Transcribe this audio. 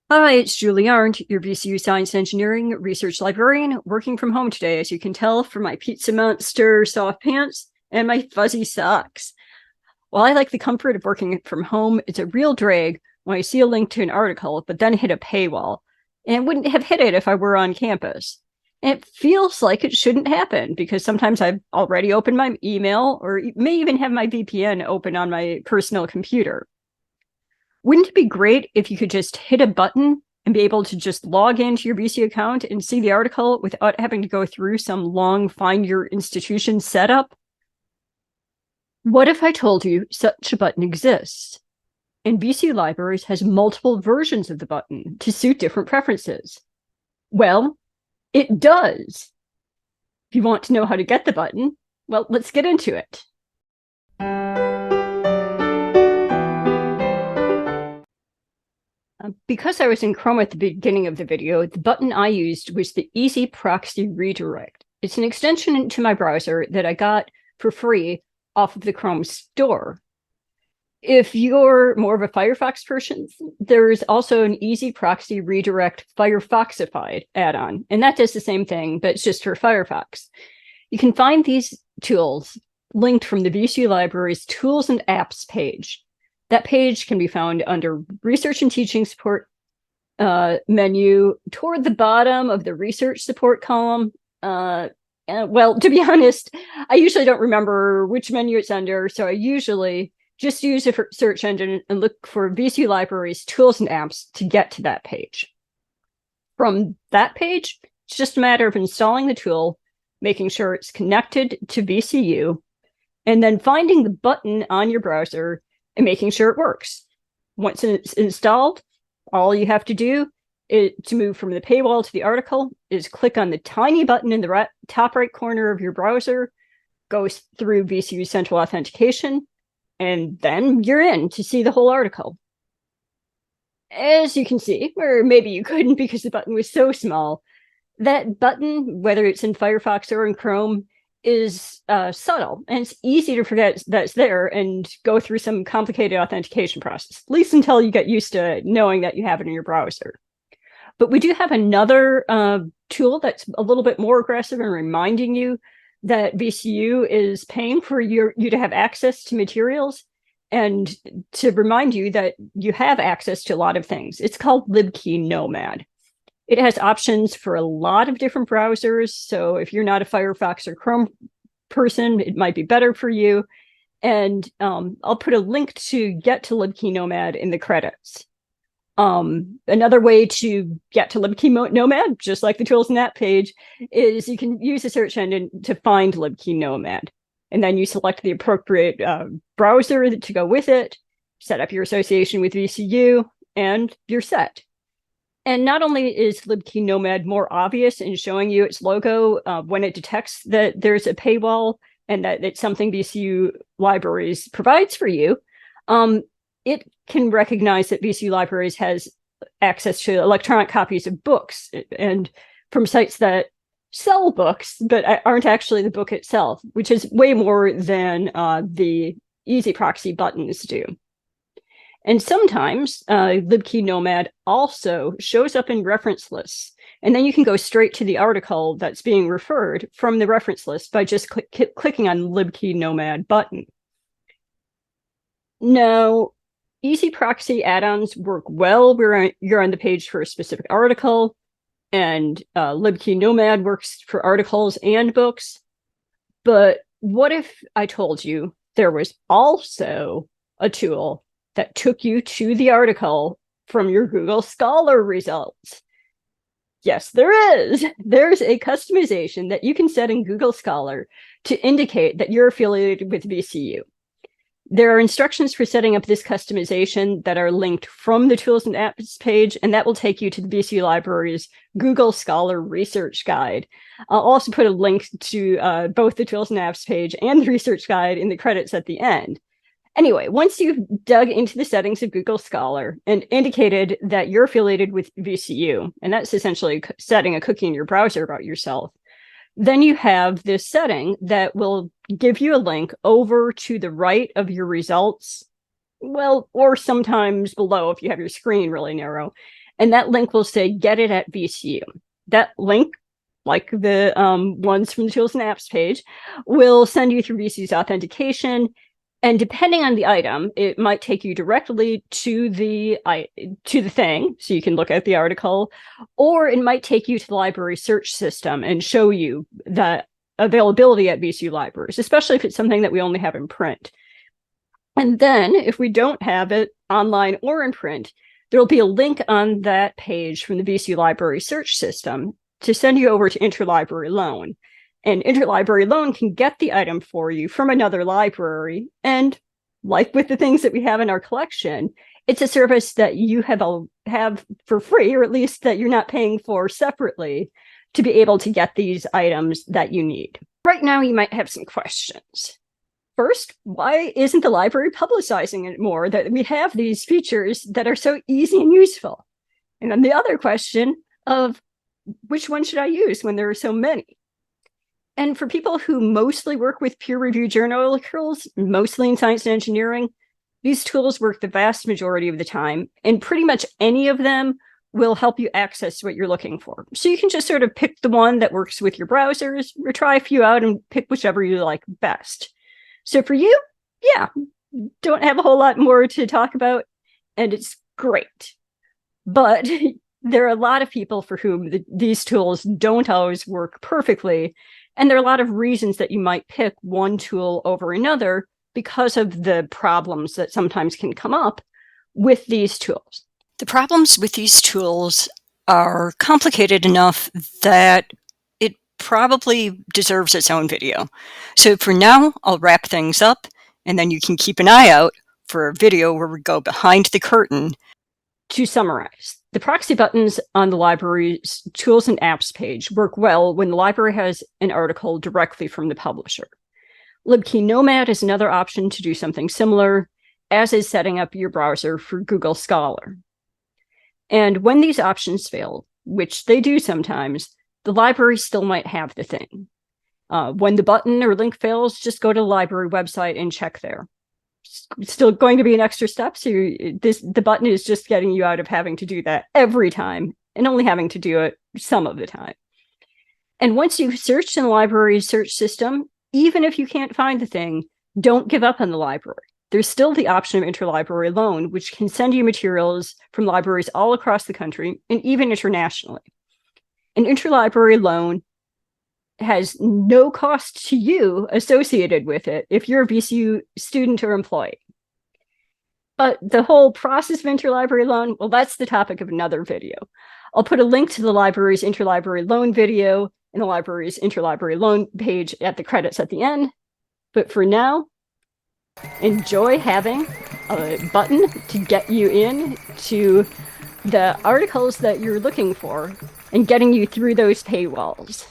Hi, it's Julie Arndt, your VCU Science Engineering Research Librarian, working from home today, as you can tell from my Pizza Monster soft pants and my fuzzy socks. While I like the comfort of working from home, it's a real drag when I see a link to an article, but then hit a paywall. And I wouldn't have hit it if I were on campus. And it feels like it shouldn't happen because sometimes I've already opened my email or may even have my VPN open on my personal computer. Wouldn't it be great if you could just hit a button and be able to just log into your VC account and see the article without having to go through some long find your institution setup? What if I told you such a button exists? And VCU Libraries has multiple versions of the button to suit different preferences. Well, it does. If you want to know how to get the button, well, let's get into it. Because I was in Chrome at the beginning of the video, the button I used was the Easy Proxy Redirect. It's an extension to my browser that I got for free off of the Chrome store. If you're more of a Firefox person, there's also an Easy Proxy Redirect Firefoxified add-on, and that does the same thing, but it's just for Firefox. You can find these tools linked from the VCU Libraries Tools and Apps page. That page can be found under Research and Teaching Support menu toward the bottom of the Research Support column. Well, to be honest, I usually don't remember which menu it's under, so I usually just use a search engine and look for VCU Libraries Tools and Apps to get to that page. From that page, it's just a matter of installing the tool, making sure it's connected to VCU, and then finding the button on your browser and making sure it works. Once it's installed, all you have to do to move from the paywall to the article is click on the tiny button in the top right corner of your browser, goes through VCU Central Authentication, and then you're in to see the whole article. As you can see, or maybe you couldn't because the button was so small, that button, whether it's in Firefox or in Chrome, is subtle, and it's easy to forget that's there and go through some complicated authentication process, at least until you get used to knowing that you have it in your browser. But we do have another tool that's a little bit more aggressive in reminding you that VCU is paying for you to have access to materials and to remind you that you have access to a lot of things. It's called LibKey Nomad. It has options for a lot of different browsers. So if you're not a Firefox or Chrome person, it might be better for you. And I'll put a link to get to LibKey Nomad in the credits. Another way to get to LibKey Nomad, just like the tools in that page, is you can use a search engine to find LibKey Nomad. And then you select the appropriate browser to go with it, set up your association with VCU, and you're set. And not only is LibKey Nomad more obvious in showing you its logo when it detects that there's a paywall and that it's something VCU Libraries provides for you, it can recognize that VCU Libraries has access to electronic copies of books and from sites that sell books, but aren't actually the book itself, which is way more than the Easy Proxy buttons do. And sometimes LibKey Nomad also shows up in reference lists. And then you can go straight to the article that's being referred from the reference list by just clicking on the LibKey Nomad button. Now, Easy Proxy add-ons work well where you're on the page for a specific article, and LibKey Nomad works for articles and books. But what if I told you there was also a tool that took you to the article from your Google Scholar results? Yes, there is. There's a customization that you can set in Google Scholar to indicate that you're affiliated with VCU. There are instructions for setting up this customization that are linked from the Tools and Apps page, and that will take you to the VCU Libraries Google Scholar Research Guide. I'll also put a link to both the Tools and Apps page and the Research Guide in the credits at the end. Anyway, once you've dug into the settings of Google Scholar and indicated that you're affiliated with VCU, and that's essentially setting a cookie in your browser about yourself, then you have this setting that will give you a link over to the right of your results, well, or sometimes below if you have your screen really narrow. and that link will say get it at VCU. That link, like the ones from the Tools and Apps page, will send you through VCU's authentication. And depending on the item, it might take you directly to the thing, so you can look at the article, or it might take you to the library search system and show you the availability at VCU libraries, especially if it's something that we only have in print. And then if we don't have it online or in print, there will be a link on that page from the VCU library search system to send you over to Interlibrary Loan. And Interlibrary Loan can get the item for you from another library. And like with the things that we have in our collection, it's a service that you have for free, or at least that you're not paying for separately, to be able to get these items that you need. Right now, you might have some questions. First, why isn't the library publicizing it more, that we have these features that are so easy and useful? And then the other question of which one should I use when there are so many? And for people who mostly work with peer-reviewed journal articles, mostly in science and engineering, these tools work the vast majority of the time, and pretty much any of them will help you access what you're looking for. So you can just sort of pick the one that works with your browsers, or try a few out and pick whichever you like best. So for you, yeah, don't have a whole lot more to talk about, and it's great. But there are a lot of people for whom these tools don't always work perfectly, and there are a lot of reasons that you might pick one tool over another because of the problems that sometimes can come up with these tools. The problems with these tools are complicated enough that it probably deserves its own video. So for now, I'll wrap things up, and then you can keep an eye out for a video where we go behind the curtain. To summarize, the proxy buttons on the library's Tools and Apps page work well when the library has an article directly from the publisher. LibKey Nomad is another option to do something similar, as is setting up your browser for Google Scholar. And when these options fail, which they do sometimes, the library still might have the thing. When the button or link fails, just go to the library website and check there. It's still going to be an extra step, so the button is just getting you out of having to do that every time and only having to do it some of the time. And once you've searched in the library search system, even if you can't find the thing, don't give up on the library. There's still the option of Interlibrary Loan, which can send you materials from libraries all across the country and even internationally. An Interlibrary Loan has no cost to you associated with it if you're a VCU student or employee. But the whole process of Interlibrary Loan, well, that's the topic of another video. I'll put a link to the library's Interlibrary Loan video and the library's Interlibrary Loan page at the credits at the end. But for now, enjoy having a button to get you in to the articles that you're looking for and getting you through those paywalls.